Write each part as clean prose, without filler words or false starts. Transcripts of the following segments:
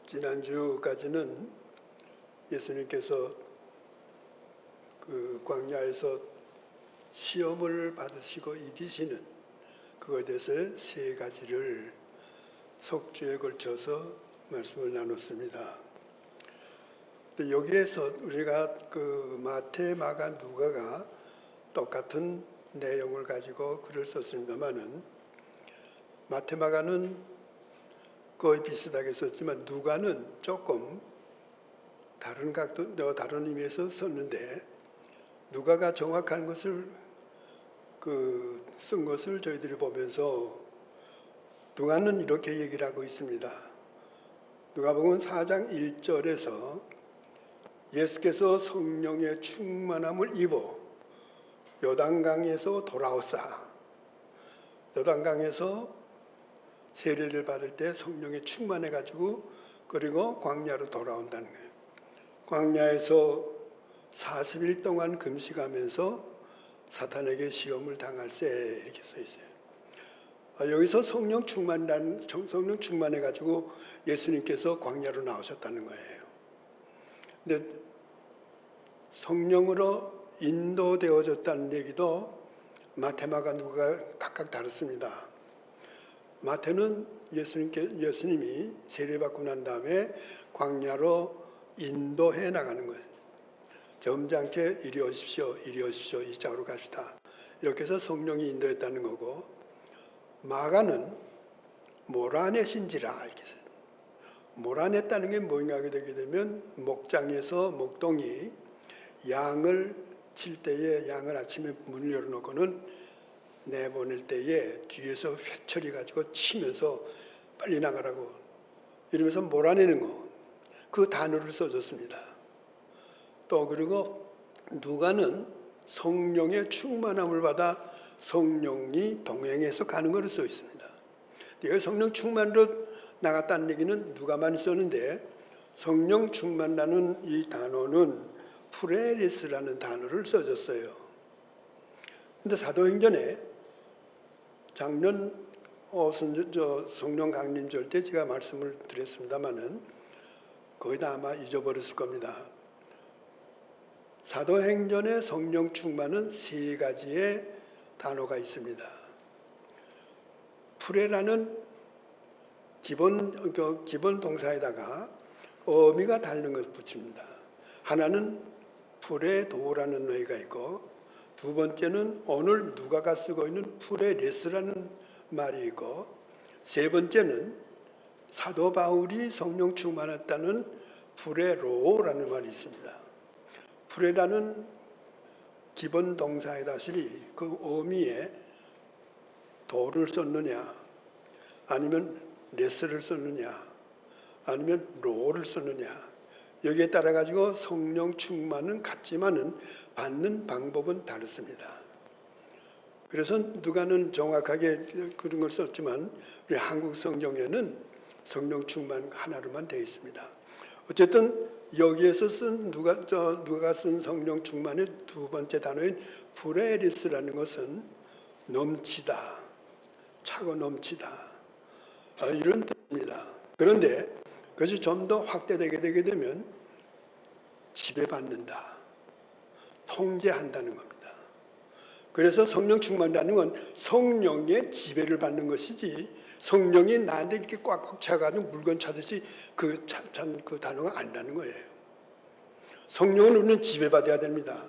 지난주까지는 예수님께서 그 광야에서 시험을 받으시고 이기시는 그거에 대해서 세 가지를 속주에 걸쳐서 말씀을 나눴습니다. 근데 여기에서 우리가 그 마태, 마가, 누가가 똑같은 내용을 가지고 글을 썼습니다만은 마태, 마가는 거의 비슷하게 썼지만 누가는 조금 다른 각도, 다른 의미에서 썼는데 누가가 정확한 것을 쓴 것을 저희들이 보면서 누가는 이렇게 얘기를 하고 있습니다. 누가복음 4장 1절에서 예수께서 성령의 충만함을 입어 요단강에서 돌아오사, 요단강에서 세례를 받을 때 성령에 충만해가지고 그리고 광야로 돌아온다는 거예요. 광야에서 40일 동안 금식하면서 사탄에게 시험을 당할세 이렇게 써 있어요. 여기서 성령 충만해가지고 예수님께서 광야로 나오셨다는 거예요. 근데 성령으로 인도되어졌다는 얘기도 마태마가 누가가 각각 다릅니다. 마태는 예수님이 세례받고 난 다음에 광야로 인도해 나가는 거예요. 점잖게 이리 오십시오, 이리 오십시오, 이 짝으로 갑시다. 이렇게 해서 성령이 인도했다는 거고, 마가는 몰아내신지라 이렇게 해서 몰아냈다는 게 뭔가 하게 되게 되면 목장에서 목동이 양을 칠 때에 양을 아침에 문을 열어놓고는 내보낼 때에 뒤에서 회초리 가지고 치면서 빨리 나가라고 이러면서 몰아내는 거, 그 단어를 써줬습니다. 또 그리고 누가는 성령의 충만함을 받아 성령이 동행해서 가는 것을 써 있습니다. 여기 성령 충만으로 나갔다는 얘기는 누가만 썼는데 성령 충만이라는 이 단어는 프레리스라는 단어를 써줬어요. 근데 사도행전에 작년 성령 강림절 때 제가 말씀을 드렸습니다마는 거의 다 아마 잊어버렸을 겁니다. 사도행전의 성령 충만은 세 가지의 단어가 있습니다. 프레라는 기본 동사에다가 어미가 다른 것을 붙입니다. 하나는 프레도라는 어휘가 있고, 두 번째는 오늘 누가가 쓰고 있는 프레레스라는 말이 있고, 세 번째는 사도 바울이 성령 충만했다는 프레로라는 말이 있습니다. 프레라는 기본 동사에다시 그 어미에 도를 썼느냐, 아니면 레스를 썼느냐, 아니면 로를 썼느냐, 여기에 따라 가지고 성령 충만은 같지만은 받는 방법은 다릅니다. 그래서 누가는 정확하게 그런 걸 썼지만 우리 한국 성경에는 성령 충만 하나로만 되어 있습니다. 어쨌든 여기에서 누가가 쓴 성령 충만의 두 번째 단어인 프레리스라는 것은 넘치다, 차고 넘치다, 이런 뜻입니다. 그런데 그것이 좀 더 확대되게 되게 되면 지배받는다, 통제한다는 겁니다. 그래서 성령 충만이라는 건 성령의 지배를 받는 것이지 성령이 나한테 이렇게 꽉꽉 차가지고 물건 차듯이 그 단어가 아니라는 거예요. 성령은 우리는 지배받아야 됩니다.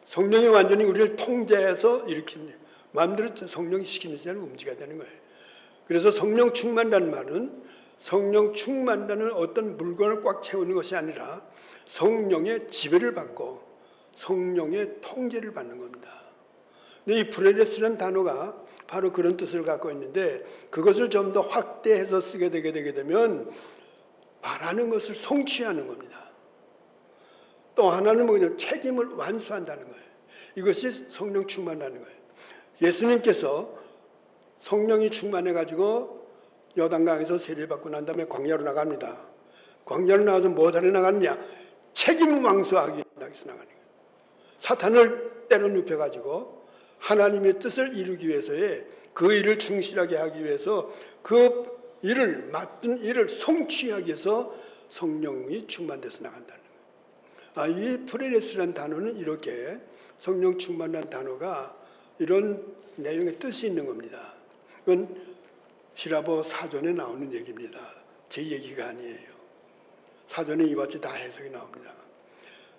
성령이 완전히 우리를 통제해서 이렇게 마음대로 성령이 시키는 대로 움직여야 되는 거예요. 그래서 성령 충만이라는 말은 성령 충만이라는 어떤 물건을 꽉 채우는 것이 아니라 성령의 지배를 받고 성령의 통제를 받는 겁니다. 근데 이 프레레스라는 단어가 바로 그런 뜻을 갖고 있는데, 그것을 좀 더 확대해서 쓰게 되게 되면 바라는 것을 성취하는 겁니다. 또 하나는 뭐냐면 책임을 완수한다는 거예요. 이것이 성령 충만이라는 거예요. 예수님께서 성령이 충만해가지고 요단강에서 세례받고 난 다음에 광야로 나갑니다. 광야로 나가서 뭐 하러 나가느냐? 책임 완수하기 위해서 나가는 거예요. 사탄을 때려 눕혀가지고 하나님의 뜻을 이루기 위해서의 그 일을 충실하게 하기 위해서 그 일을 맡은 일을 성취하기 위해서 성령이 충만돼서 나간다는 거예요. 이 프레레스라는 단어는 이렇게 성령 충만한 단어가 이런 내용의 뜻이 있는 겁니다. 이건 히라보 사전에 나오는 얘기입니다. 제 얘기가 아니에요. 사전에 이와 같이 다 해석이 나옵니다.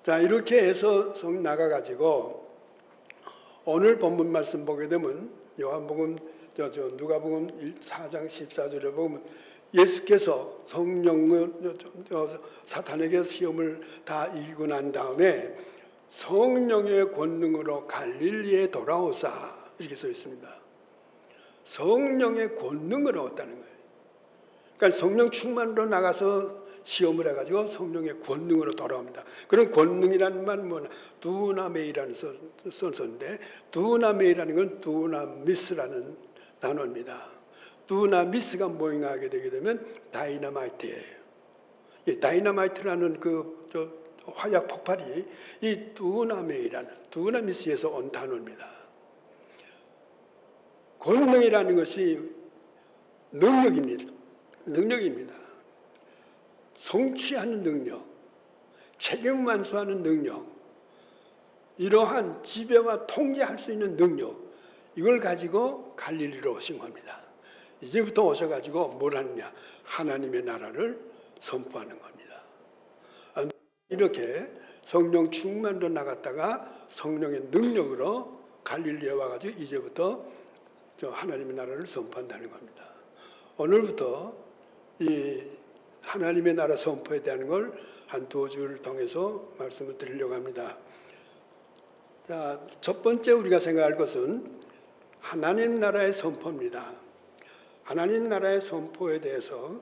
자, 이렇게 해서 나가가지고 오늘 본문 말씀 보게 되면 요한복음 누가복음 4장 14절에 보면 예수께서 성령을 사탄에게 시험을 다 이기고 난 다음에 성령의 권능으로 갈릴리에 돌아오사 이렇게 써 있습니다. 성령의 권능으로 왔다는 거예요. 그러니까 성령 충만으로 나가서 시험을 해가지고 성령의 권능으로 돌아옵니다. 그런 권능이라는 말은 뭐냐? 두나메이라는 선서인데 두나메이라는 건 두나미스라는 단어입니다. 두나미스가 모잉하게 되게 되면 다이너마이트예요. 이 다이너마이트라는 화약 폭발이 이 두나메이라는 두나미스에서 온 단어입니다. 권능이라는 것이 능력입니다. 성취하는 능력, 책임 완수하는 능력, 이러한 지배와 통제할 수 있는 능력, 이걸 가지고 갈릴리로 오신 겁니다. 이제부터 오셔가지고 뭘 하느냐? 하나님의 나라를 선포하는 겁니다. 이렇게 성령 충만으로 나갔다가 성령의 능력으로 갈릴리에 와가지고 이제부터 하나님의 나라를 선포한다는 겁니다. 오늘부터 이 하나님의 나라 선포에 대한 걸 한 두 줄 통해서 말씀을 드리려고 합니다. 자, 첫 번째 우리가 생각할 것은 하나님 나라의 선포입니다. 하나님 나라의 선포에 대해서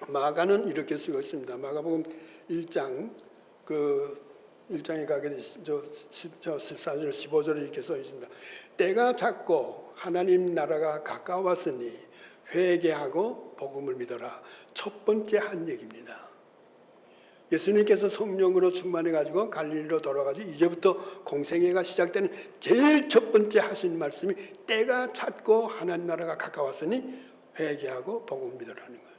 마가는 이렇게 쓰고 있습니다. 마가복음 1장 1장에 가게 되시죠. 14절 15절에 이렇게 써 있습니다. 때가 찼고 하나님 나라가 가까웠으니 회개하고 복음을 믿어라. 첫 번째 한 얘기입니다. 예수님께서 성령으로 충만해가지고 갈릴리로 돌아가지고 이제부터 공생애가 시작되는 제일 첫 번째 하신 말씀이 때가 찼고 하나님 나라가 가까웠으니 회개하고 복음을 믿어라는 거예요.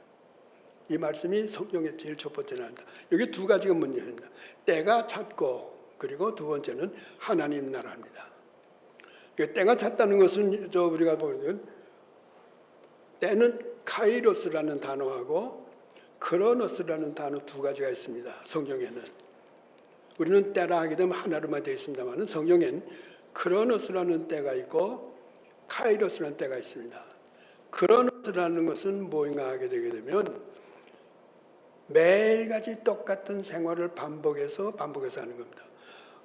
이 말씀이 성경의 제일 첫 번째 나옵니다. 여기 두 가지가 문제입니다. 때가 찼고 그리고 두 번째는 하나님 나라입니다. 때가 찼다는 것은 우리가 보면 때는 카이로스라는 단어하고 크로노스라는 단어 두 가지가 있습니다. 성경에는 우리는 때라 하게 되면 하나로만 되어 있습니다만 성경엔 크로노스라는 때가 있고 카이로스라는 때가 있습니다. 크로노스라는 것은 뭐인가 하게 되게 되면 매일같이 똑같은 생활을 반복해서 하는 겁니다.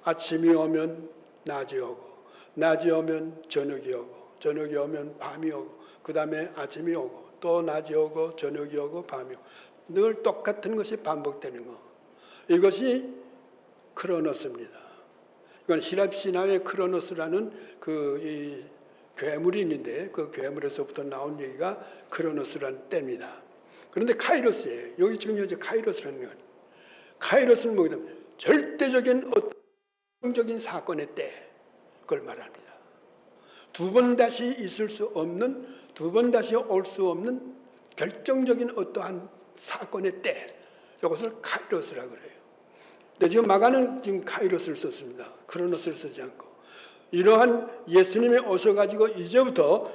아침이 오면 낮이 오고 낮이 오면 저녁이 오고 저녁이 오면 밤이 오고 그 다음에 아침이 오고 또 낮이 오고 저녁이 오고 밤이 오고 늘 똑같은 것이 반복되는 것. 이것이 크로노스입니다. 이건 히랍 신화의 크로노스라는 이 괴물이 있는데 그 괴물에서부터 나온 얘기가 크로노스라는 때입니다. 그런데 카이로스예요. 여기 지금 현재 카이로스라는 건 카이로스는 뭐냐면 절대적인 어떤 사건의 때 그걸 말합니다. 두 번 다시 있을 수 없는 두 번 다시 올 수 없는 결정적인 어떠한 사건의 때 이것을 카이로스라고 그래요. 근데 지금 마가는 지금 카이로스를 썼습니다. 크로노스를 쓰지 않고 이러한 예수님이 오셔가지고 이제부터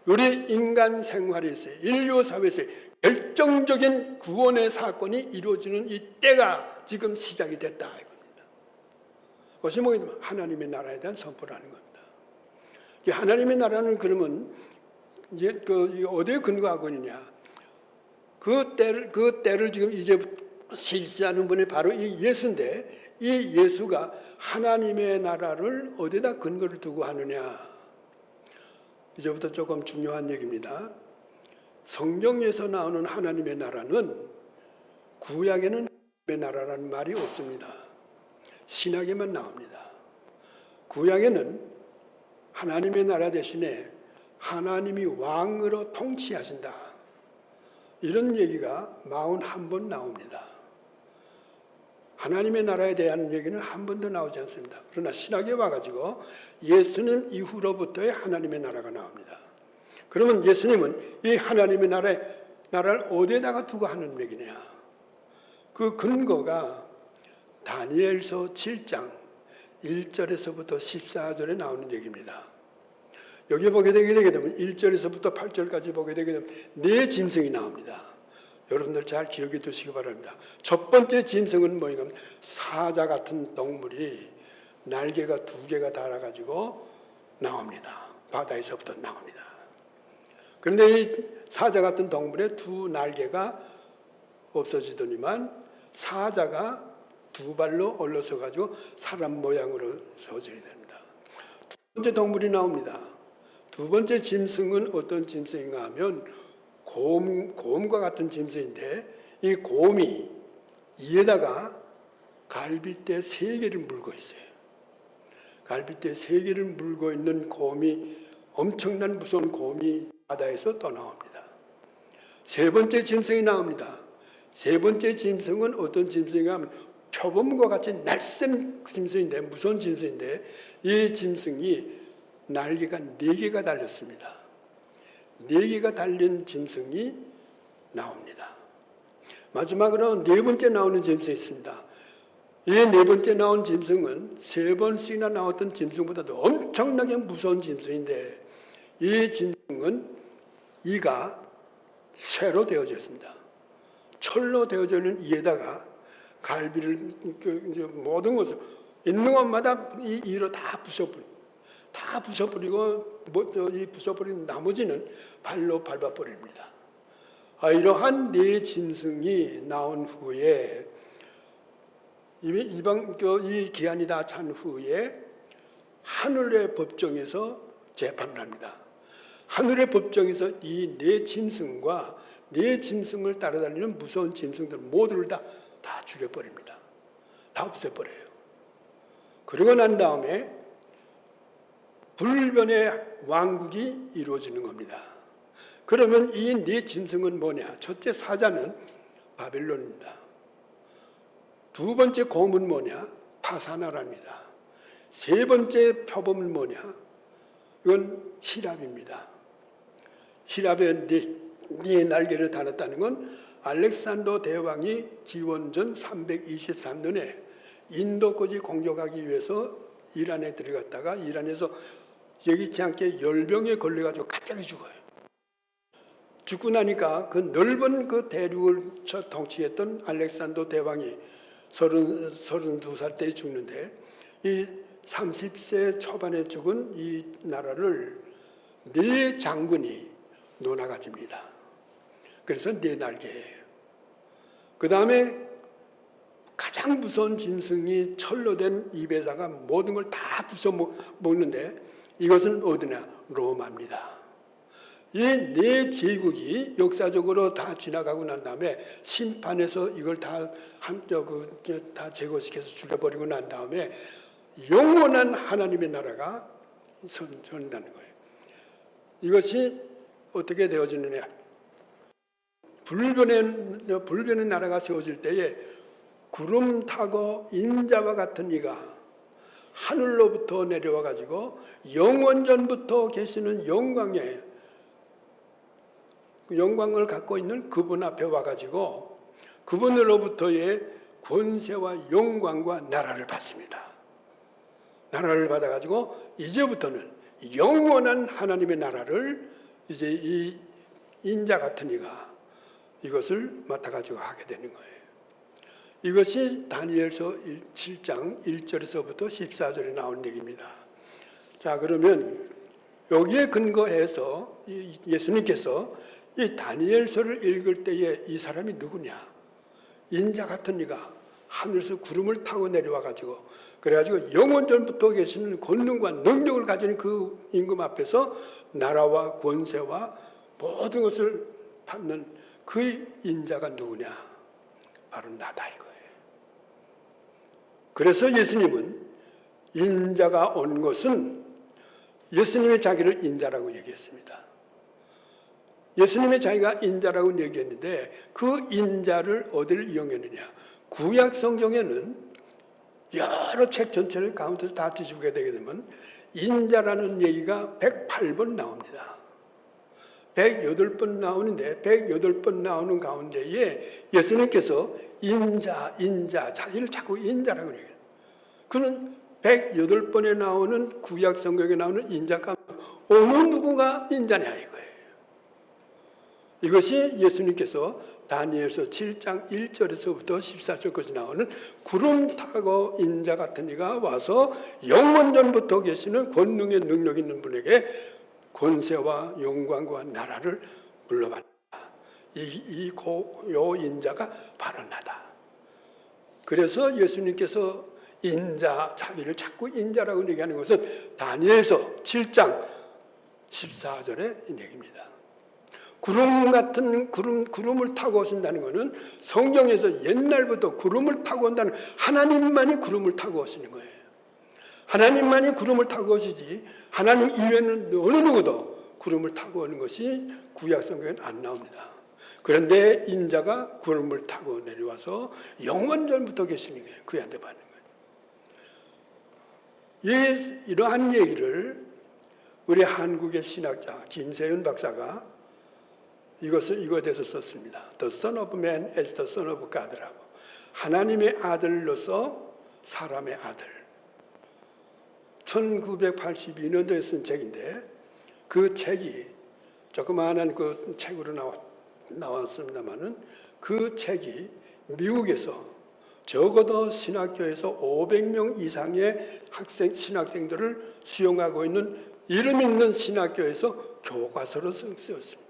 우리 인간 생활에서 인류 사회에서 결정적인 구원의 사건이 이루어지는 이 때가 지금 시작이 됐다 이겁니다. 그것이 뭐냐면 하나님의 나라에 대한 선포라는 겁니다. 이 하나님의 나라는 그러면 이제 어디에 근거하고 있느냐? 그 때를 지금 이제부터 실시하는 분이 바로 이 예수인데 이 예수가 하나님의 나라를 어디다 근거를 두고 하느냐? 이제부터 조금 중요한 얘기입니다. 성경에서 나오는 하나님의 나라는 구약에는 하나님의 나라라는 말이 없습니다. 신약에만 나옵니다. 구약에는 하나님의 나라 대신에 하나님이 왕으로 통치하신다. 이런 얘기가 41번 나옵니다. 하나님의 나라에 대한 얘기는 한 번도 나오지 않습니다. 그러나 신약에 와가지고 예수님 이후로부터의 하나님의 나라가 나옵니다. 그러면 예수님은 이 하나님의 나라를 어디에다가 두고 하는 얘기냐? 그 근거가 다니엘서 7장 1절에서부터 14절에 나오는 얘기입니다. 여기 보게 되게 되면 1절에서부터 8절까지 보게 되게 되면 네 짐승이 나옵니다. 여러분들 잘 기억해 두시기 바랍니다. 첫 번째 짐승은 뭐냐면 사자 같은 동물이 날개가 2개가 달아가지고 나옵니다. 바다에서부터 나옵니다. 그런데 이 사자 같은 동물의 2 날개가 없어지더니만 사자가 2발로 올라서 가지고 사람 모양으로 서질이 됩니다. 두 번째 동물이 나옵니다. 두 번째 짐승은 어떤 짐승인가 하면 곰과 같은 짐승인데 이 곰이 이에다가 갈빗대 3개를 물고 있어요. 갈빗대 3개를 물고 있는 곰이 엄청난 무서운 곰이 바다에서 떠나옵니다. 세 번째 짐승이 나옵니다. 세 번째 짐승은 어떤 짐승인가 하면 표범과 같이 날쌘 짐승인데 무서운 짐승인데 이 짐승이 날개가 4개가 달렸습니다. 4개가 달린 짐승이 나옵니다. 마지막으로 4번째 나오는 짐승이 있습니다. 이 4번째 나온 짐승은 3번씩이나 나왔던 짐승보다도 엄청나게 무서운 짐승인데 이 짐승은 이가 쇠로 되어져 있습니다. 철로 되어져 있는 이에다가 갈비를 모든 것을 있는 것마다 이 이로 다 부숴버리고 이 부숴버린 나머지는 발로 밟아버립니다. 이러한 4 짐승이 나온 후에 이 기한이 다 찬 후에 하늘의 법정에서 재판을 합니다. 하늘의 법정에서 이 4 짐승과 4 짐승을 따라다니는 무서운 짐승들 모두를 다 죽여버립니다. 다 없애버려요. 그러고 난 다음에 불변의 왕국이 이루어지는 겁니다. 그러면 이 4 짐승은 뭐냐? 첫째 사자는 바벨론입니다. 두 번째 곰은 뭐냐? 파사나라입니다. 세 번째 표범은 뭐냐? 이건 히랍입니다. 히랍의 4 날개를 달았다는 건 알렉산더 대왕이 기원전 323년에 인도까지 공격하기 위해서 이란에 들어갔다가 이란에서 예기치 않게 열병에 걸려가지고 갑자기 죽어요. 죽고 나니까 그 넓은 그 대륙을 통치했던 알렉산더 대왕이 32살 때 죽는데 이 30세 초반에 죽은 이 나라를 4 장군이 논아가집니다. 그래서 4 날개예요. 그 다음에 가장 무서운 짐승이 철로 된 입에다가 모든 걸 다 부숴 먹는데 이것은 어디냐? 로마입니다. 이 4 제국이 역사적으로 다 지나가고 난 다음에 심판해서 이걸 다 제거시켜서 죽여버리고 난 다음에 영원한 하나님의 나라가 선다는 거예요. 이것이 어떻게 되어지느냐? 불변의 나라가 세워질 때에 구름 타고 인자와 같은 이가 하늘로부터 내려와 가지고 영원전부터 계시는 영광을 갖고 있는 그분 앞에 와 가지고 그분으로부터의 권세와 영광과 나라를 받습니다. 나라를 받아 가지고 이제부터는 영원한 하나님의 나라를 이제 이 인자 같은 이가 이것을 맡아 가지고 하게 되는 거예요. 이것이 다니엘서 7장 1절에서부터 14절에 나온 얘기입니다. 자, 그러면 여기에 근거해서 예수님께서 이 다니엘서를 읽을 때에 이 사람이 누구냐? 인자 같은 이가 하늘에서 구름을 타고 내려와 가지고 그래가지고 영원전부터 계시는 권능과 능력을 가진 그 임금 앞에서 나라와 권세와 모든 것을 받는 그 인자가 누구냐? 바로 나다 이거예요. 그래서 예수님은 인자가 온 것은 예수님의 자기를 인자라고 얘기했습니다. 예수님의 자기가 인자라고 얘기했는데 그 인자를 어디를 이용했느냐? 구약 성경에는 여러 책 전체를 가운데서 다 뒤집게 되게 되면 인자라는 얘기가 108번 나옵니다. 108번 나오는데 108번 나오는 가운데에 예수님께서 인자, 자기를 자꾸 인자라고 그래요. 그는 108번에 나오는 구약 성경에 나오는 인자가 어느 누구가 인자냐 이거예요. 이것이 예수님께서 다니엘서 7장 1절에서부터 14절까지 나오는 구름 타고 인자 같은 이가 와서 영원전부터 계시는 권능의 능력 있는 분에게 권세와 영광과 나라를 물려받는다. 요 인자가 바로 나다. 그래서 예수님께서 자기를 자꾸 인자라고 얘기하는 것은 다니엘서 7장 14절의 얘기입니다. 구름을 타고 오신다는 것은 성경에서 옛날부터 구름을 타고 온다는 하나님만이 구름을 타고 오시는 거예요. 하나님만이 구름을 타고 오시지 하나님 이외에는 어느 누구도 구름을 타고 오는 것이 구약 성경에는 안 나옵니다. 그런데 인자가 구름을 타고 내려와서 영원전부터 계시는 거예요. 그한테 받는 거예요. 이러한 얘기를 우리 한국의 신학자 김세윤 박사가 이거에 대해서 썼습니다. The Son of Man as the Son of God라고. 하나님의 아들로서 사람의 아들. 1982년도에 쓴 책인데 그 책이 조그마한 그 책으로 나왔습니다만은 그 책이 미국에서 적어도 신학교에서 500명 이상의 신학생들을 수용하고 있는 이름 있는 신학교에서 교과서로 쓰였습니다.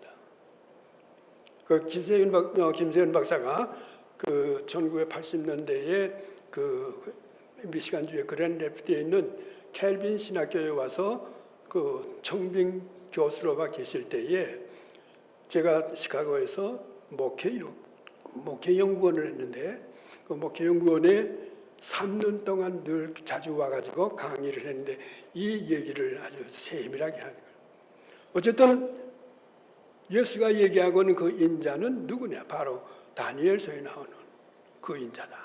그 김세윤 박사가 그 1980년대에 그 미시간주의 그랜드 래피드에 있는 켈빈 신학교에 와서 그 청빙 교수로가 계실 때에 제가 시카고에서 목회 연구원을 했는데 그 목회 연구원에 3년 동안 늘 자주 와가지고 강의를 했는데 이 얘기를 아주 세밀하게 하는 거예요. 어쨌든 예수가 얘기하고는 그 인자는 누구냐? 바로 다니엘서에 나오는 그 인자다.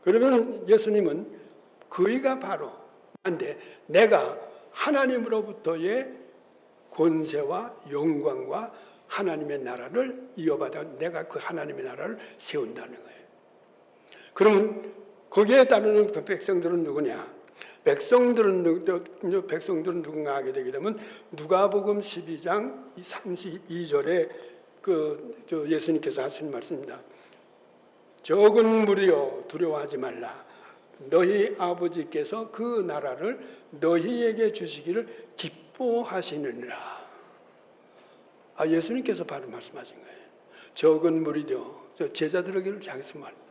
그러면 예수님은 그이가 바로 나인데 내가 하나님으로부터의 권세와 영광과 하나님의 나라를 이어받아 내가 그 하나님의 나라를 세운다는 거예요. 그러면 거기에 따르는 백성들은 누구냐? 백성들은 누군가 하게 되게 되면 누가복음 12장 32절에 예수님께서 하신 말씀입니다. 적은 무리여 두려워하지 말라. 너희 아버지께서 그 나라를 너희에게 주시기를 기뻐하시느니라. 예수님께서 바로 말씀하신 거예요. 적은 무리여, 제자들에게 향해서 말합니다.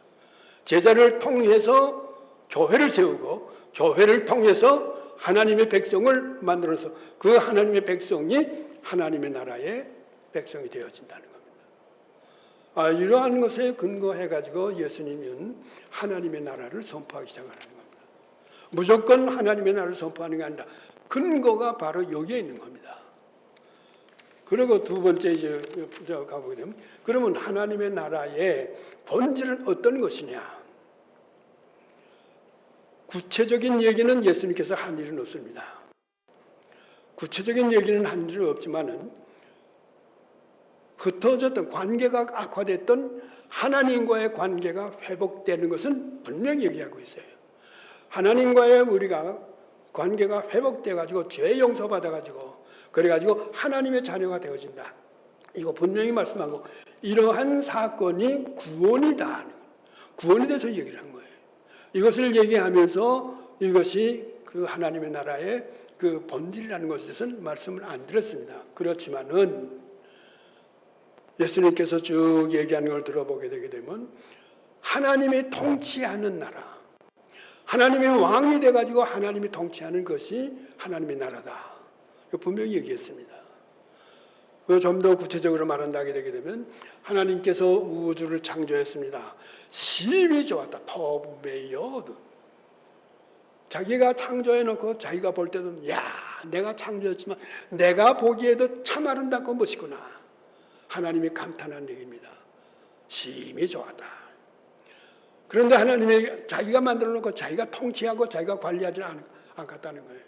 제자를 통해서 교회를 세우고 교회를 통해서 하나님의 백성을 만들어서 그 하나님의 백성이 하나님의 나라의 백성이 되어진다는 겁니다. 이러한 것에 근거해가지고 예수님은 하나님의 나라를 선포하기 시작하는 겁니다. 무조건 하나님의 나라를 선포하는 게 아니라 근거가 바로 여기에 있는 겁니다. 그리고 두 번째 이제 가보게 되면 그러면 하나님의 나라의 본질은 어떤 것이냐? 구체적인 얘기는 예수님께서 한 일은 없습니다. 구체적인 얘기는 한 일은 없지만은 흩어졌던 관계가 악화됐던 하나님과의 관계가 회복되는 것은 분명히 얘기하고 있어요. 하나님과의 우리가 관계가 회복돼 가지고 죄 용서받아 가지고 그래 가지고 하나님의 자녀가 되어진다. 이거 분명히 말씀하고 이러한 사건이 구원이다. 구원에 대해서 얘기를 한 거예요. 이것을 얘기하면서 이것이 그 하나님의 나라의 그 본질이라는 것에 대해서는 말씀을 안 드렸습니다. 그렇지만은 예수님께서 쭉 얘기하는 걸 들어보게 되게 되면 하나님이 통치하는 나라, 하나님의 왕이 돼가지고 하나님이 통치하는 것이 하나님의 나라다. 분명히 얘기했습니다. 좀 더 구체적으로 말한다게 되게 되면 하나님께서 우주를 창조했습니다. 심히 좋았다. 퍼브메이어드. 자기가 창조해놓고 자기가 볼 때도 내가 창조했지만 내가 보기에도 참 아름답고 멋있구나. 하나님이 감탄한 얘기입니다. 심히 좋았다. 그런데 하나님이 자기가 만들어놓고 자기가 통치하고 자기가 관리하지 않았다는 거예요.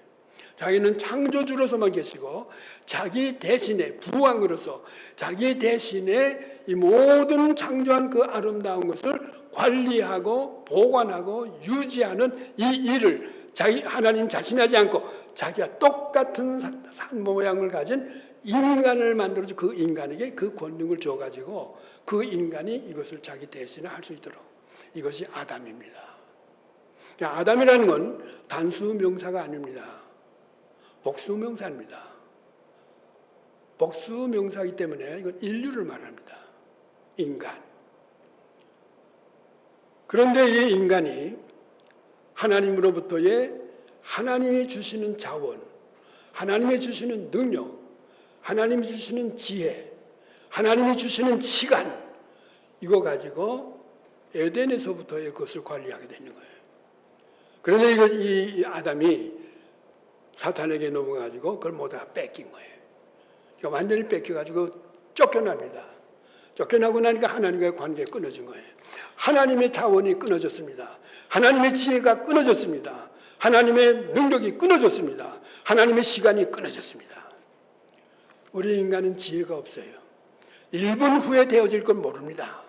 자기는 창조주로서만 계시고 자기 대신에 부왕으로서 자기 대신에 이 모든 창조한 그 아름다운 것을 관리하고 보관하고 유지하는 이 일을 자기 하나님 자신이 하지 않고 자기가 똑같은 산 모양을 가진 인간을 만들어서 그 인간에게 그 권능을 줘가지고 그 인간이 이것을 자기 대신에 할 수 있도록, 이것이 아담입니다. 아담이라는 건 단수 명사가 아닙니다. 복수 명사입니다. 복수 명사이기 때문에 이건 인류를 말합니다. 인간. 그런데 이 인간이 하나님으로부터의 하나님이 주시는 자원, 하나님이 주시는 능력, 하나님이 주시는 지혜, 하나님이 주시는 시간, 이거 가지고 에덴에서부터의 것을 관리하게 되는 거예요. 그런데 이 아담이 사탄에게 넘어가지고 그걸 모두 다 뺏긴 거예요. 그러니까 완전히 뺏겨가지고 쫓겨납니다. 쫓겨나고 나니까 하나님과의 관계가 끊어진 거예요. 하나님의 자원이 끊어졌습니다. 하나님의 지혜가 끊어졌습니다. 하나님의 능력이 끊어졌습니다. 하나님의 시간이 끊어졌습니다. 우리 인간은 지혜가 없어요. 1분 후에 되어질 건 모릅니다.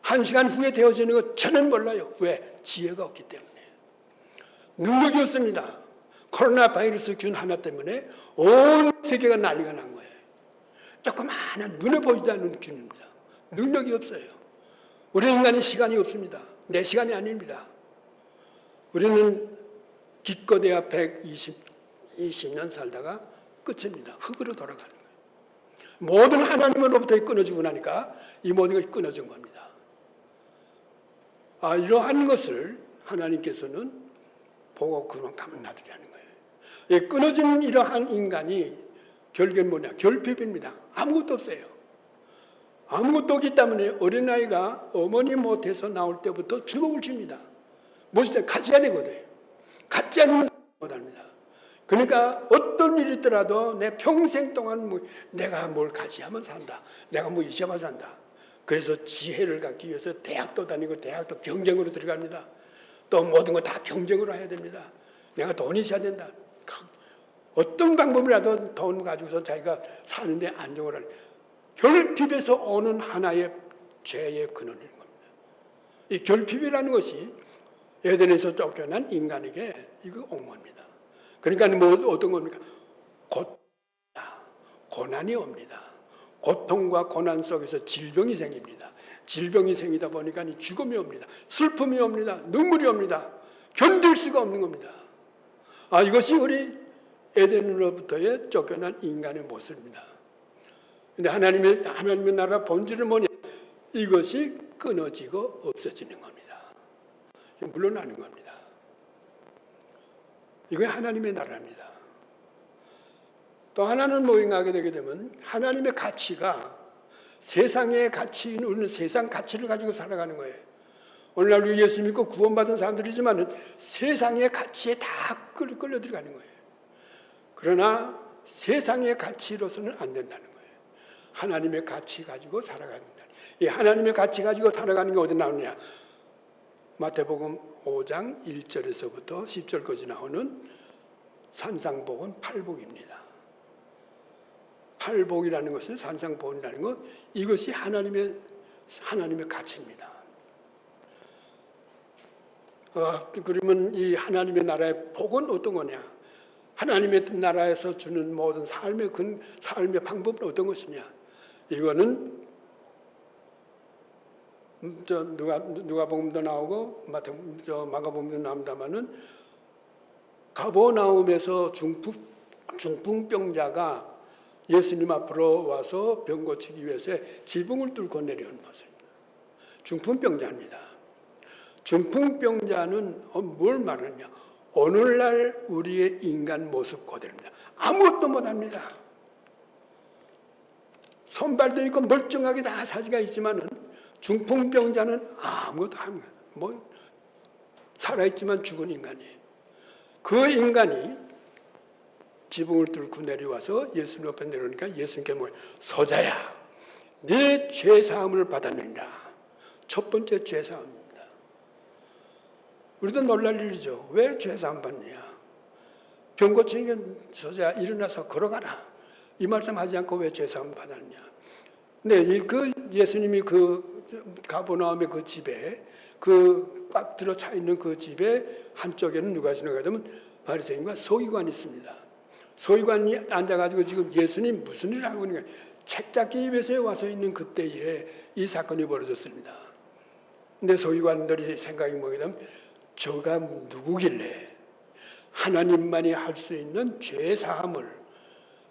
1시간 후에 되어지는 것 저는 몰라요. 왜? 지혜가 없기 때문에. 능력이 없습니다. 코로나 바이러스 균 하나 때문에 온 세계가 난리가 난 거예요. 조그마한 눈에 보이지 않는 균입니다. 능력이 없어요. 우리 인간은 시간이 없습니다. 내 시간이 아닙니다. 우리는 기껏해야 120년 살다가 끝입니다. 흙으로 돌아가는 거예요. 모든 하나님으로부터 끊어지고 나니까 이 모든 것이 끊어진 겁니다. 이러한 것을 하나님께서는 보고 그만 가만 놔두자는 거예요. 끊어진 이러한 인간이 결국은 뭐냐? 결핍입니다. 아무것도 없어요. 아무것도 없기 때문에 어린아이가 어머니 못해서 나올 때부터 주먹을 칩니다. 무엇이든 가져야 되거든요. 갖지 않으면 못합니다. 그러니까 어떤 일이 있더라도 내 평생 동안 내가 뭘 가지하면 산다. 내가 뭐 이셔만 산다. 그래서 지혜를 갖기 위해서 대학도 다니고 대학도 경쟁으로 들어갑니다. 또 모든 거 다 경쟁으로 해야 됩니다. 내가 돈이 있어야 된다. 어떤 방법이라도 돈 가지고서 자기가 사는데 안정을 할. 결핍에서 오는 하나의 죄의 근원인 겁니다. 이 결핍이라는 것이 에덴에서 쫓겨난 인간에게 이거 옹호입니다. 그러니까 뭐 어떤 겁니까? 고난이 옵니다. 고통과 고난 속에서 질병이 생깁니다. 질병이 생기다 보니까 죽음이 옵니다. 슬픔이 옵니다. 눈물이 옵니다. 견딜 수가 없는 겁니다. 이것이 우리 에덴으로부터의 쫓겨난 인간의 모습입니다. 근데 하나님의 나라 본질은 뭐냐? 이것이 끊어지고 없어지는 겁니다. 물러나는 겁니다. 이게 하나님의 나라입니다. 또 하나는 뭐인가 하게 되게 되면 하나님의 가치가 세상의 가치, 우리는 세상 가치를 가지고 살아가는 거예요. 오늘날 우리 예수 믿고 구원받은 사람들이지만 세상의 가치에 다 끌려 들어가는 거예요. 그러나 세상의 가치로서는 안 된다는 거예요. 하나님의 가치 가지고 살아가야 된다. 이 하나님의 가치 가지고 살아가는 게 어디 나오느냐? 마태복음 5장 1절에서부터 10절까지 나오는 산상복은 팔복입니다. 팔복이라는 것은 산상복이라는 것, 이것이 하나님의 가치입니다. 그러면 이 하나님의 나라의 복은 어떤 거냐? 하나님의 나라에서 주는 모든 삶의 방법은 어떤 것이냐? 이거는 누가복음도 나오고 마가복음도 나옵니다마는 가버나움에서 중풍병자가 예수님 앞으로 와서 병 고치기 위해서 지붕을 뚫고 내려오는 모습입니다. 중풍병자입니다. 중풍병자는 뭘 말하느냐? 오늘날 우리의 인간 모습 그대로입니다. 아무것도 못합니다. 손발도 있고 멀쩡하게 다 사지가 있지만은 중풍병자는 아무것도 합니다. 살아있지만 죽은 인간이에요. 그 인간이 지붕을 뚫고 내려와서 예수님 앞에 내려오니까 예수님께 소자야, 네 죄사함을 받았느니라. 첫 번째 죄사함입니다. 우리도 놀랄 일이죠. 왜 죄사함 받느냐? 병 고치는 소자야 일어나서 걸어가라. 이 말씀 하지 않고 왜 죄사함 받았느냐. 근데 그 예수님이 그 가버나움의 그 집에 그 꽉 들어 차 있는 그 집에 한쪽에는 누가 지나가면 바리새인과 서기관이 있습니다. 서기관이 앉아가지고 지금 예수님 무슨 일을 하고 있는가. 책 잡기 위해서 와서 있는 그때에 이 사건이 벌어졌습니다. 근데 서기관들이 생각이 뭐냐면 저가 누구길래 하나님만이 할 수 있는 죄 사함을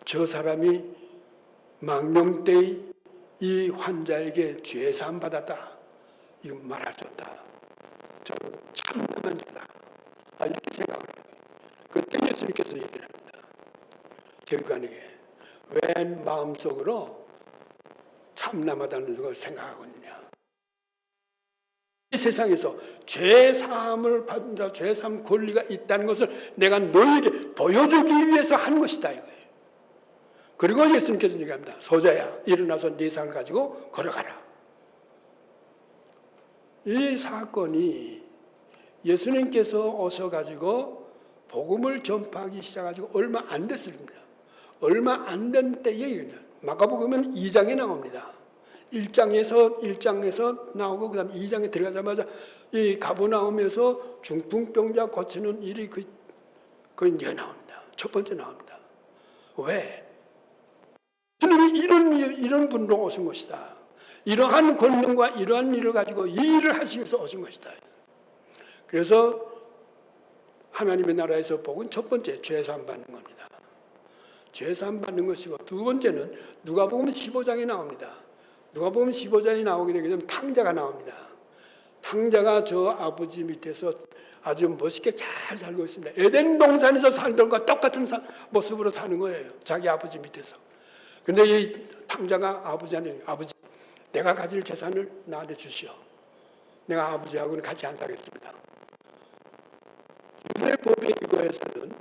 저 사람이 망령되이 이 환자에게 죄 사함 받았다. 이거 말할 수 없다. 저 참담한 죄다. 이렇게 생각을 해요. 그때 예수님께서 얘기를 합니다. 서기관에게 왜 마음속으로 참남하다는 걸 생각하고 있느냐. 이 세상에서 죄사함을 받은 자, 죄사함 권리가 있다는 것을 내가 너에게 보여주기 위해서 한 것이다 이거예요. 그리고 예수님께서 얘기합니다. 소자야 일어나서 네 상을 가지고 걸어가라. 이 사건이 예수님께서 오셔가지고 복음을 전파하기 시작하고 얼마 안 됐습니다. 얼마 안 된 때에 마가복음은 2장에 나옵니다. 1장에서 나오고 그 다음에 2장에 들어가자마자 이 가버나움에서 중풍병자 고치는 일이 이제 나옵니다. 첫 번째 나옵니다. 왜? 주님이 이런 분으로 오신 것이다. 이러한 권능과 이러한 일을 가지고 이 일을 하시기 위해서 오신 것이다. 그래서 하나님의 나라에서 복은 첫 번째 죄사함 받는 겁니다. 죄사함 받는 것이고 두 번째는 누가복음 15장에 나옵니다. 누가복음 15장에 나오게 되게 되면 탕자가 나옵니다. 탕자가 저 아버지 밑에서 아주 멋있게 잘 살고 있습니다. 에덴 동산에서 살던 것과 똑같은 모습으로 사는 거예요. 자기 아버지 밑에서. 근데 이 탕자가 아버지한테 아버지 내가 가질 재산을 나한테 주시오. 내가 아버지하고는 같이 안 살겠습니다. 유대 법에 이거에서는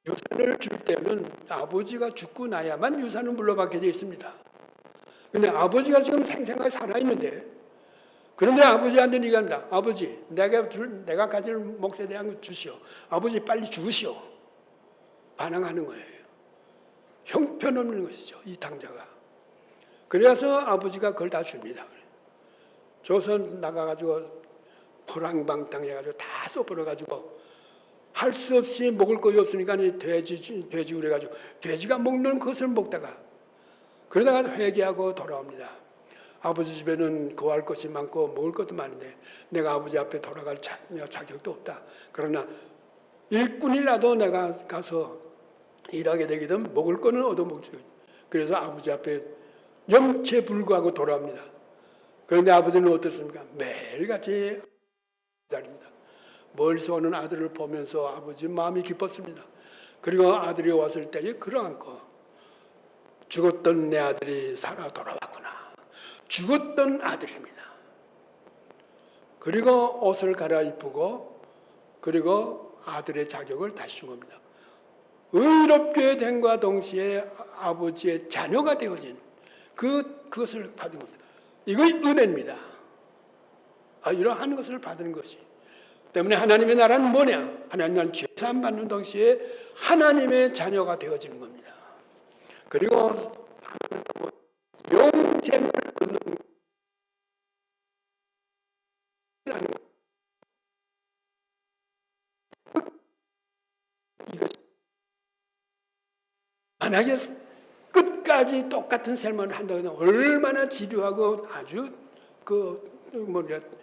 유산을 줄 때는 아버지가 죽고 나야만 유산을 물려받게 되어 있습니다. 근데 아버지가 지금 생생하게 살아있는데 그런데 아버지한테 얘기합니다. 아버지 내가 가질 몫에 대한 거 주시오. 아버지 빨리 죽으시오. 반항하는 거예요. 형편없는 것이죠. 이 탕자가. 그래서 아버지가 그걸 다 줍니다. 조선 나가가지고 포랑방탕해가지고 다 써버려가지고 할 수 없이 먹을 것이 없으니까 돼지 그래가지고 돼지가 먹는 것을 먹다가 그러다가 회개하고 돌아옵니다. 아버지 집에는 구할 것이 많고 먹을 것도 많은데 내가 아버지 앞에 돌아갈 자격도 없다. 그러나 일꾼이라도 내가 가서 일하게 되거든 먹을 거는 얻어먹죠. 그래서 아버지 앞에 염체불구하고 돌아옵니다. 그런데 아버지는 어떻습니까? 매일같이 기다립니다. 멀리서 오는 아들을 보면서 아버지 마음이 기뻤습니다. 그리고 아들이 왔을 때에 끌어안고 죽었던 내 아들이 살아 돌아왔구나. 죽었던 아들입니다. 그리고 옷을 갈아입고 그리고 아들의 자격을 다시 준 겁니다. 의롭게 됨과 동시에 아버지의 자녀가 되어진 그것을 받은 겁니다. 이것이 은혜입니다. 이러한 것을 받는 것이 때문에 하나님의 나라는 뭐냐? 하나님 나라는 죄사함 받는 동시에 하나님의 자녀가 되어지는 겁니다. 그리고 영생을 얻는 만약에 끝까지 똑같은 삶을 한다고 하면 얼마나 지루하고 아주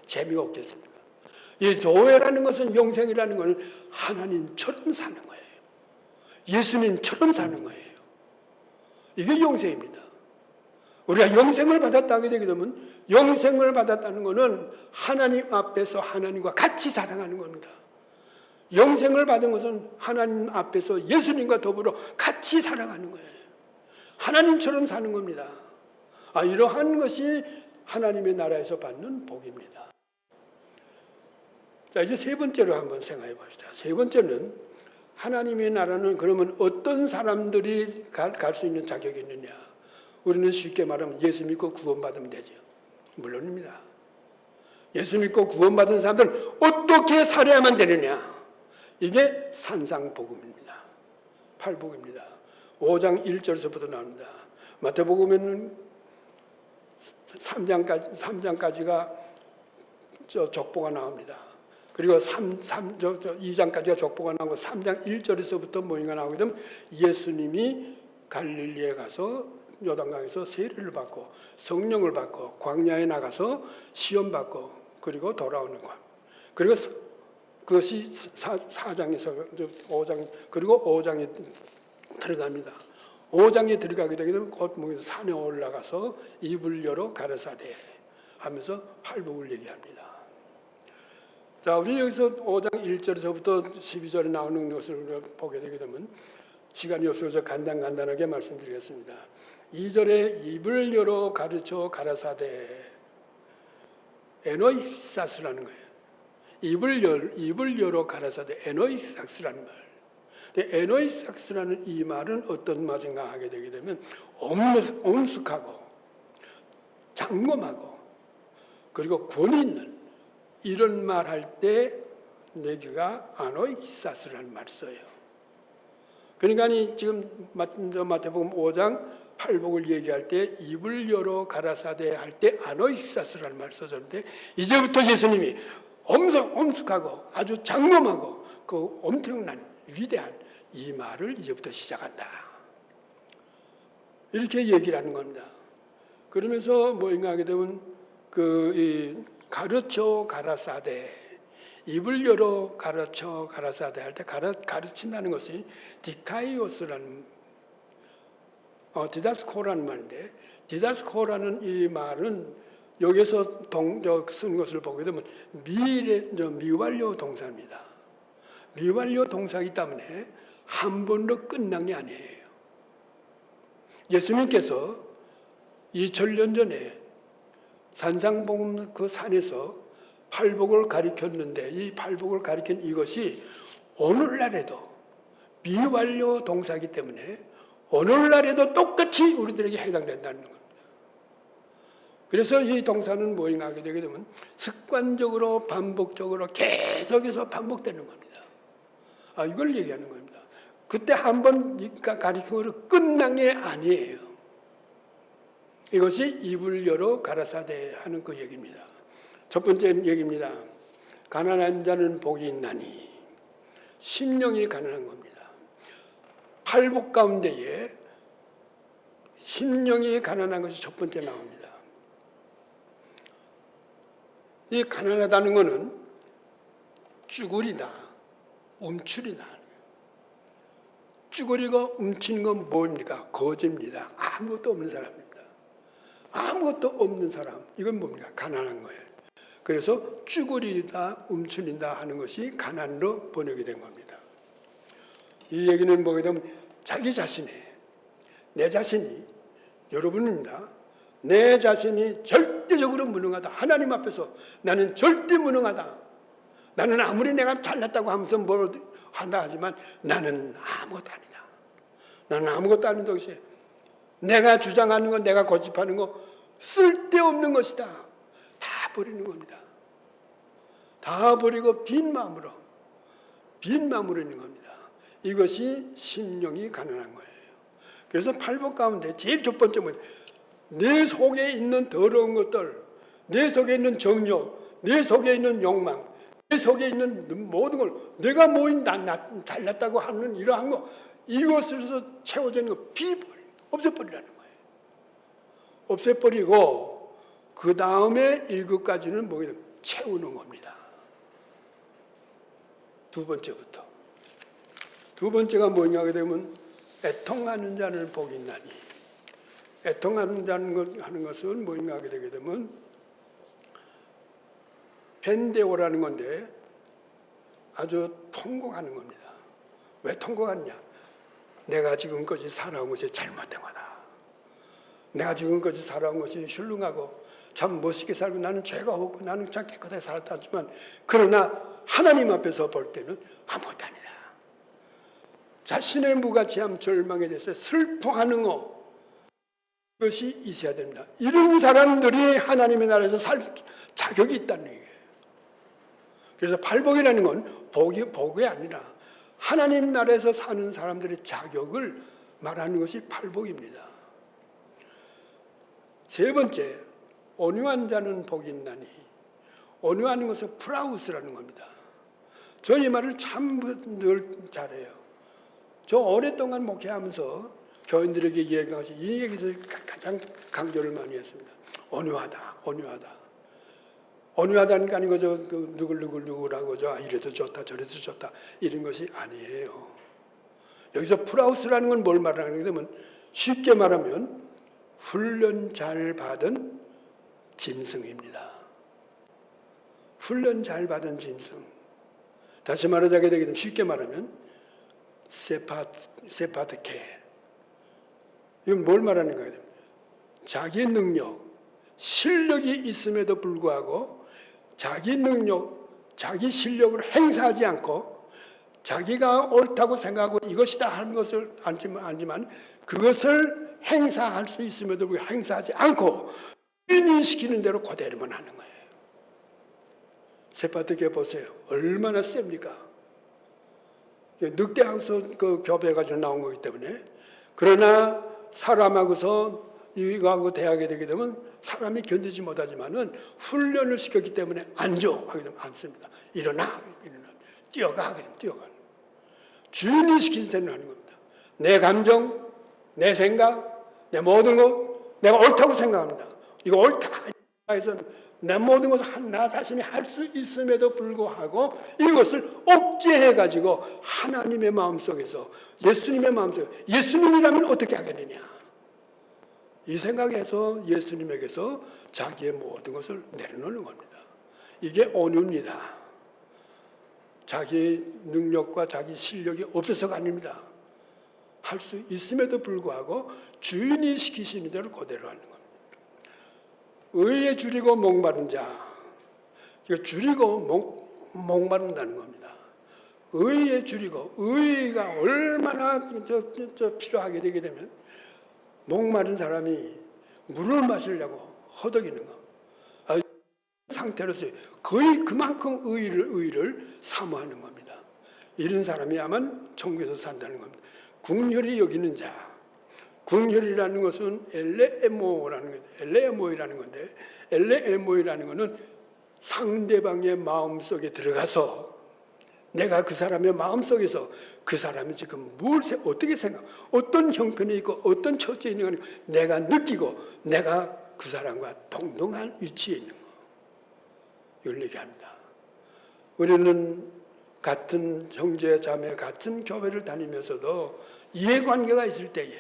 재미가 없겠습니까? 이 교회라는 것은 영생이라는 것은 하나님처럼 사는 거예요. 예수님처럼 사는 거예요. 이게 영생입니다. 우리가 영생을 받았다게 되게 되면 영생을 받았다는 것은 하나님 앞에서 하나님과 같이 살아가는 겁니다. 영생을 받은 것은 하나님 앞에서 예수님과 더불어 같이 살아가는 거예요. 하나님처럼 사는 겁니다. 이러한 것이 하나님의 나라에서 받는 복입니다. 자, 이제 세 번째로 한번 생각해 봅시다. 세 번째는 하나님의 나라는 그러면 어떤 사람들이 갈 수 있는 자격이 있느냐? 우리는 쉽게 말하면 예수 믿고 구원받으면 되죠. 물론입니다. 예수 믿고 구원받은 사람들은 어떻게 살아야만 되느냐? 이게 산상복음입니다. 팔복입니다. 5장 1절에서부터 나옵니다. 마태복음에는 3장까지가 족보가 나옵니다. 그리고 2장까지가 족보가 나오고 3장 1절에서부터 뭐가 나오게 되면 예수님이 갈릴리에 가서 요단강에서 세례를 받고 성령을 받고 광야에 나가서 시험 받고 그리고 돌아오는 것. 그리고 그것이 4장에서 5장 그리고 5장에 들어갑니다. 5장에 들어가게 되게 되면 곧 산에 올라가서 입을 열어 가라사대 하면서 팔복을 얘기합니다. 자, 우리 여기서 5장 1절에서부터 12절에 나오는 것을 보게 되게 되면 시간이 없어서 간단하게 말씀드리겠습니다. 2절에 입을 열어 가르쳐 가라사대 에노이사스라는 거예요. 입을 열어 가라사대 에노이삭스라는 말. 에노이삭스라는 이 말은 어떤 말인가 하게 되게 되면 엄숙하고 장엄하고 그리고 권위 있는 이런 말 할 때 내가 아노이사스라는 말을 써요. 그러니까 지금 마태복음 5장 팔복을 얘기할 때 입을 열어 가라사대 할 때 아노이사스라는 말을 써줬는데 이제부터 예수님이 엄숙하고 아주 장엄하고 그 엄청난 위대한 이 말을 이제부터 시작한다. 이렇게 얘기를 하는 겁니다. 그러면서 뭐인가 하게 되면 가르쳐 가라사대 입을 열어 가르쳐 가라사대 할 때 가르친다는 것이 디카이오스라는 디다스코라는 말인데 디다스코라는 이 말은 여기서 쓴 것을 보게 되면 미완료 동사입니다. 미완료 동사이기 때문에 한 번도 끝난 게 아니에요. 예수님께서 2000년 전에 산상복음 그 산에서 팔복을 가리켰는데 이 팔복을 가리킨 이것이 오늘날에도 미완료 동사이기 때문에 오늘날에도 똑같이 우리들에게 해당된다는 겁니다. 그래서 이 동사는 뭐인가 하게 되게 되면 습관적으로 반복적으로 계속해서 반복되는 겁니다. 이걸 얘기하는 겁니다. 그때 한번 가르친 것을 끝난 게 아니에요. 이것이 입을 열어 가라사대 하는 그 얘기입니다. 첫 번째 얘기입니다. 가난한 자는 복이 있나니 심령이 가난한 겁니다. 팔복 가운데에 심령이 가난한 것이 첫 번째 나옵니다. 이 가난하다는 것은 쭈구리다, 움츠리다. 쭈구리고 움치는 건 뭡니까? 거지입니다. 아무것도 없는 사람입니다. 아무것도 없는 사람. 이건 뭡니까? 가난한 거예요. 그래서 쭈구리다, 움츠린다 하는 것이 가난으로 번역이 된 겁니다. 이 얘기는 뭐게 되면 자기 자신이, 내 자신이, 여러분입니다. 내 자신이 절대적으로 무능하다. 하나님 앞에서 나는 절대 무능하다. 나는 아무리 내가 잘났다고 하면서 뭘 한다 하지만 나는 아무것도 아니다. 나는 아무것도 아닌 것이 내가 주장하는 것, 내가 고집하는 것 쓸데없는 것이다. 다 버리는 겁니다. 다 버리고 빈 마음으로 있는 겁니다. 이것이 심령이 가난한 거예요. 그래서 팔복 가운데 제일 첫 번째 뭐예요? 내 속에 있는 더러운 것들, 내 속에 있는 정욕, 내 속에 있는 욕망, 내 속에 있는 모든 걸 내가 잘났다고 하는 이러한 거 이것으로서 채워지는 거 없애버리라는 거예요. 없애버리고 그 다음에 1급까지는 뭐예요? 채우는 겁니다. 두 번째부터. 두 번째가 뭐냐 하게 되면 애통하는 자는 복이 있나니. 애통하는 자는 하는 것은 뭐인가 하게 되게 되면 벤데오라는 건데 아주 통곡하는 겁니다. 왜 통곡하느냐? 내가 지금까지 살아온 것이 잘못된 거다. 내가 지금까지 살아온 것이 훌륭하고 참 멋있게 살고 나는 죄가 없고 나는 참 깨끗하게 살았다 하지만 그러나 하나님 앞에서 볼 때는 아무것도 아니다. 자신의 무가치함 절망에 대해서 슬퍼하는 것 그것이 있어야 됩니다. 이런 사람들이 하나님의 나라에서 살 자격이 있다는 얘기예요. 그래서 팔복이라는 건 복이 아니라 하나님 나라에서 사는 사람들의 자격을 말하는 것이 팔복입니다. 세 번째, 온유한 자는 복이 있나니. 온유하는 것은 프라우스라는 겁니다. 저 이 말을 참 늘 잘해요. 저 오랫동안 목회하면서 교인들에게 얘기하시 이 얘기에서 가장 강조를 많이 했습니다. 온유하다, 온유하다. 온유하다는 게 아니고 누굴라고 이래도 좋다 저래도 좋다 이런 것이 아니에요. 여기서 프라우스라는 건 뭘 말하는 거냐면 쉽게 말하면 훈련 잘 받은 짐승입니다. 훈련 잘 받은 짐승. 다시 말하자게 되게 되면 쉽게 말하면 세파드케. 이건 뭘 말하는 거예요? 자기 능력, 실력이 있음에도 불구하고 자기 능력, 자기 실력을 행사하지 않고 자기가 옳다고 생각하고 이것이다 하는 것을 알지만 그것을 행사할 수 있음에도 불구하고 행사하지 않고 주인이 시키는 대로 그대로만 하는 거예요. 세파드케 보세요. 얼마나 셉니까? 늑대하고서 그 교배해가지고 나온 거기 때문에. 그러나 사람하고서 이거하고 대하게 되게 되면 사람이 견디지 못하지만은 훈련을 시켰기 때문에 앉아 하게 되면 앉습니다. 일어나, 뛰어가 하게 되면 뛰어가는. 주인이 시키는 대로 하는 겁니다. 내 감정, 내 생각, 내 모든 것, 내가 옳다고 생각합니다. 이거 옳다 해서 내 모든 것을 나 자신이 할 수 있음에도 불구하고 이것을 억제해가지고 하나님의 마음속에서 예수님의 마음속에 예수님이라면 어떻게 하겠느냐 이 생각에서 예수님에게서 자기의 모든 것을 내려놓는 겁니다. 이게 온유입니다. 자기 능력과 자기 실력이 없어서가 아닙니다. 할 수 있음에도 불구하고 주인이 시키시는 대로 그대로 하는 겁니다. 의에 줄이고 목마른 자. 이거 줄이고 목마른다는 겁니다. 의에 줄이고 의가 얼마나 필요하게 되게 되면 목마른 사람이 물을 마시려고 허덕이는 거. 상태로서 거의 그만큼 의를 사모하는 겁니다. 이런 사람이야만 천국에서 산다는 겁니다. 궁혈이 여기는 자. 궁혈이라는 것은 엘레에모이라는 건데 엘레에모이라는 것은 상대방의 마음속에 들어가서 내가 그 사람의 마음속에서 그 사람이 지금 어떻게 생각, 어떤 형편이 있고 어떤 처지에 있는 거 내가 느끼고 내가 그 사람과 동등한 위치에 있는 거 이걸 얘기합니다. 우리는 같은 형제 자매 같은 교회를 다니면서도 이해관계가 있을 때에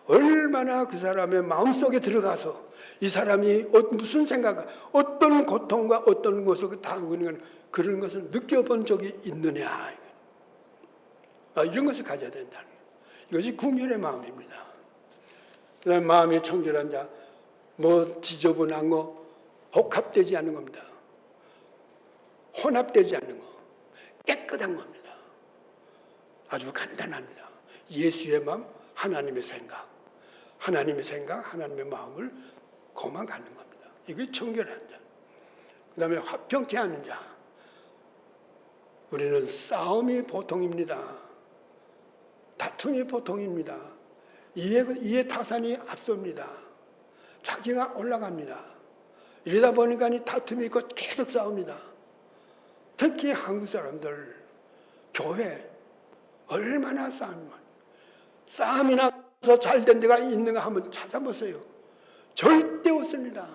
얼마나 그 사람의 마음속에 들어가서 이 사람이 무슨 생각, 어떤 고통과 어떤 것을 당하고 있는 그런 것을 느껴본 적이 있느냐. 이런 것을 가져야 된다는 거예요. 이것이 궁혈의 마음입니다. 그다음에 마음이 청결한 자, 지저분한 거, 복합되지 않는 겁니다. 혼합되지 않는 거, 깨끗한 겁니다. 아주 간단합니다. 예수의 마음, 하나님의 생각, 하나님의 마음을 그만 갖는 겁니다. 이게 청결한 자. 그 다음에 화평케 하는 자. 우리는 싸움이 보통입니다. 다툼이 보통입니다. 이해 타산이 앞섭니다. 자기가 올라갑니다. 이러다 보니까 다툼이 있고 계속 싸웁니다. 특히 한국 사람들, 교회, 얼마나 싸움이 나서 잘된 데가 있는가 한번 찾아보세요. 절대 없습니다.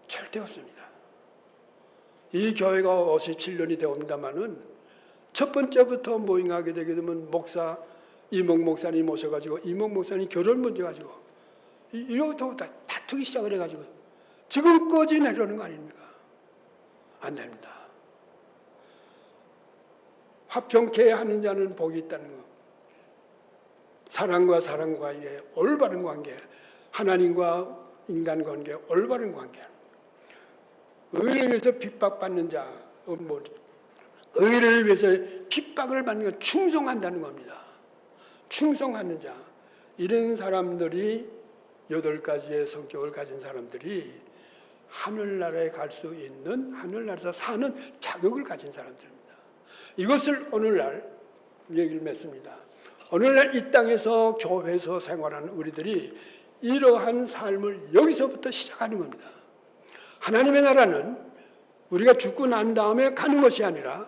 절대 없습니다. 이 교회가 57년이 되옵니다마는 첫 번째부터 모임하게 되게 되면 이몽 목사님 모셔가지고 이몽 목사님 결혼 문제 가지고 이러고 다투기 시작을 해가지고 지금까지 내려오는 거 아닙니까? 안 됩니다. 화평케 하는 자는 복이 있다는 것. 사람과 사람과의 올바른 관계, 하나님과 인간 관계, 올바른 관계. 의를 위해서 핍박받는 자, 의를 위해서 핍박을 받는 건 충성한다는 겁니다. 충성하는 자. 이런 사람들이 8가지의 성격을 가진 사람들이 하늘나라에 갈 수 있는, 하늘나라에서 사는 자격을 가진 사람들입니다. 이것을 오늘날 얘기를 맺습니다. 오늘날 이 땅에서 교회에서 생활하는 우리들이 이러한 삶을 여기서부터 시작하는 겁니다. 하나님의 나라는 우리가 죽고 난 다음에 가는 것이 아니라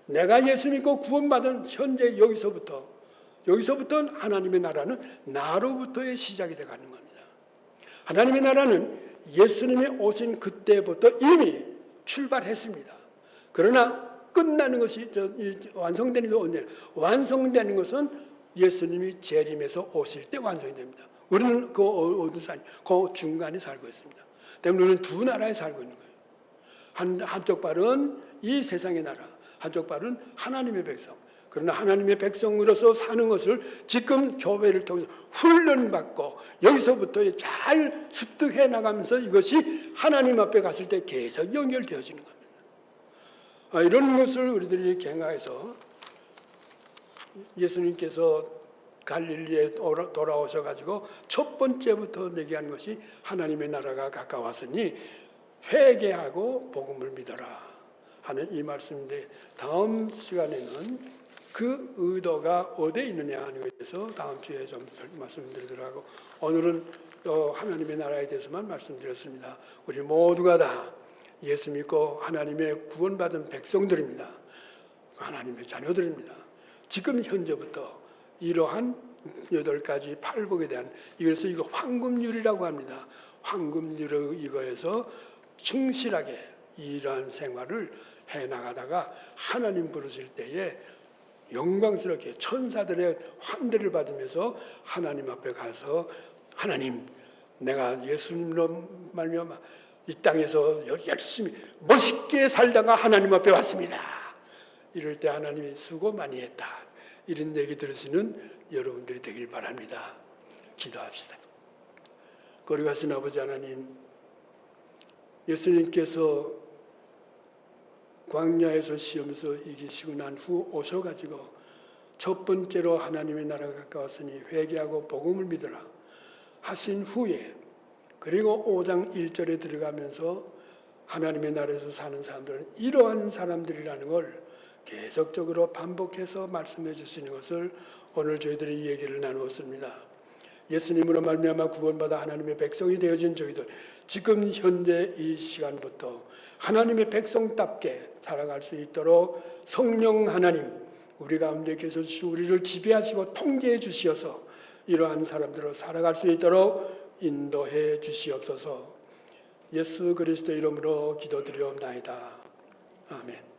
내가 예수 믿고 구원받은 현재 여기서부터 하나님의 나라는 나로부터의 시작이 되어 가는 겁니다. 하나님의 나라는 예수님이 오신 그때부터 이미 출발했습니다. 그러나 끝나는 것이 완성되는 게 언제? 완성되는 것은 예수님이 재림해서 오실 때 완성이 됩니다. 우리는 그 중간에 살고 있습니다. 때문에 우리는 두 나라에 살고 있는 거예요. 한쪽 발은 이 세상의 나라, 한쪽 발은 하나님의 백성. 그러나 하나님의 백성으로서 사는 것을 지금 교회를 통해서 훈련받고 여기서부터 잘 습득해 나가면서 이것이 하나님 앞에 갔을 때 계속 연결되어지는 겁니다. 이런 것을 우리들이 경험해서 예수님께서 갈릴리에 돌아오셔가지고 첫 번째부터 얘기한 것이 하나님의 나라가 가까웠으니 회개하고 복음을 믿어라 하는 이 말씀인데, 다음 시간에는 그 의도가 어디에 있느냐 하는 것에서 다음 주에 좀 말씀드리도록 하고, 오늘은 하나님의 나라에 대해서만 말씀드렸습니다. 우리 모두가 다 예수 믿고 하나님의 구원받은 백성들입니다. 하나님의 자녀들입니다. 지금 현재부터 이러한 8가지 팔복에 대한, 이것을 이거 황금률이라고 합니다. 황금률 이거에서 충실하게 이러한 생활을 해나가다가 하나님 부르실 때에 영광스럽게 천사들의 환대를 받으면서 하나님 앞에 가서, 하나님, 내가 예수님으로 말미암아 이 땅에서 열심히 멋있게 살다가 하나님 앞에 왔습니다. 이럴 때 하나님이 수고 많이 했다, 이런 얘기 들으시는 여러분들이 되길 바랍니다. 기도합시다. 거룩하신 아버지 하나님, 예수님께서 광야에서 시험에서 이기시고 난 후 오셔가지고 첫 번째로 하나님의 나라가 가까웠으니 회개하고 복음을 믿어라 하신 후에, 그리고 5장 1절에 들어가면서 하나님의 나라에서 사는 사람들은 이러한 사람들이라는 걸 계속적으로 반복해서 말씀해 주시는 것을 오늘 저희들이 이 얘기를 나누었습니다. 예수님으로 말미암아 구원받아 하나님의 백성이 되어진 저희들, 지금 현재 이 시간부터 하나님의 백성답게 살아갈 수 있도록 성령 하나님, 우리 가운데 계셔서 우리를 지배하시고 통제해 주시어서 이러한 사람들로 살아갈 수 있도록 인도해 주시옵소서. 예수 그리스도 이름으로 기도드리옵나이다. 아멘.